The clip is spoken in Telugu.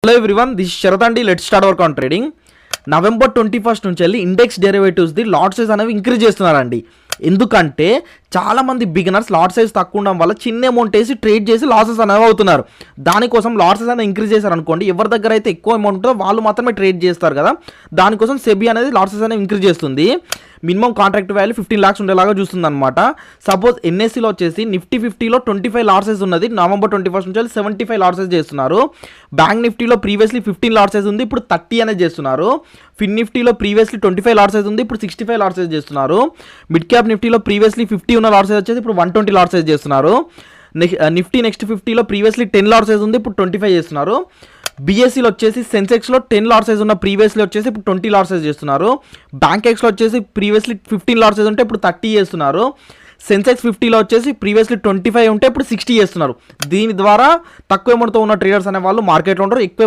హలో ఎవ్రీవన్, దిస్ శరత్ అండి. Let's start our con trading. November 21 నుంచి వెళ్ళి ఇండెక్స్ డెరివేటివ్స్ది లాట్ సైజ్ అనేవి ఇంక్రీజ్ చేస్తున్నారండి. ఎందుకంటే చాలామంది బిగినర్స్ లాట్ సైజ్ తక్కువ ఉండడం వల్ల చిన్న అమౌంట్ వేసి ట్రేడ్ చేసి లాసెస్ అనేవి అవుతున్నారు. దానికోసం లాట్ సైజ్ అనేది ఇంక్రీజ్ చేశారనుకోండి, ఎవరి దగ్గర అయితే ఎక్కువ అమౌంట్ ఉంటుందో వాళ్ళు మాత్రమే ట్రేడ్ చేస్తారు కదా. దానికోసం సెబీ అనేది లాట్ సైజ్ అనేది ఇంక్రీజ్ చేస్తుంది. మినిమం కాంట్రాక్ట్ వాల్యూ 15 lakhs ఉండేలాగా చూస్తుంది అనమాట. సపోజ్ ఎన్ఎస్సీలో వచ్చేసి నిఫ్టీ 50లో 25 లాట్ సైజ్ ఉన్నది. నవంబర్ 21 నుంచి 75 లాట్ సైజ్ చేస్తున్నారు. బ్యాంక్ నిఫ్టీలో ప్రీవియస్లీ 15 లాట్ సైజ్ ఉంది, ఇప్పుడు 30 అనేది చేస్తున్నారు. ఫిన్ నిఫ్టీలో ప్రీవియస్లీ 25 లాట్ సైజ్ ఉంది, ఇప్పుడు 65 లాట్ సైజ్ చేస్తున్నారు. మిడ్ క్యాప్ నిఫ్టీలో ప్రీవియస్లీ 50 ఉన్న లాట్ సైజ్ వచ్చేసి ఇప్పుడు 120 లాట్ సైజ్ చేస్తున్నారు. నిఫ్టీ నెక్స్ట్ 50లో ప్రీవియస్లీ 10 లాట్ సైజ్ ఉంది, ఇప్పుడు 25 చేస్తున్నారు. బీఎస్సీలో వచ్చేసి సెన్సెక్స్లో 10 లాట్ సైజ్ ఉన్న ప్రీవియస్లీ వచ్చేసి ఇప్పుడు 20 లాట్ సైజ్ చేస్తున్నారు. బ్యాంక్ ఎక్స్లో వచ్చేసి ప్రీవియస్లీ 15 లాట్ సైజ్ ఉంటే ఇప్పుడు 30 చేస్తున్నారు. సెన్సెక్స్ 50లో వచ్చేసి ప్రీవియస్లీ 25 ఉంటే ఇప్పుడు 60 చేస్తున్నారు. దీని ద్వారా తక్కువ అమౌంట్తో ఉన్న ట్రేడర్స్ అనే వాళ్ళు మార్కెట్లో ఉంటారు. ఎక్కువ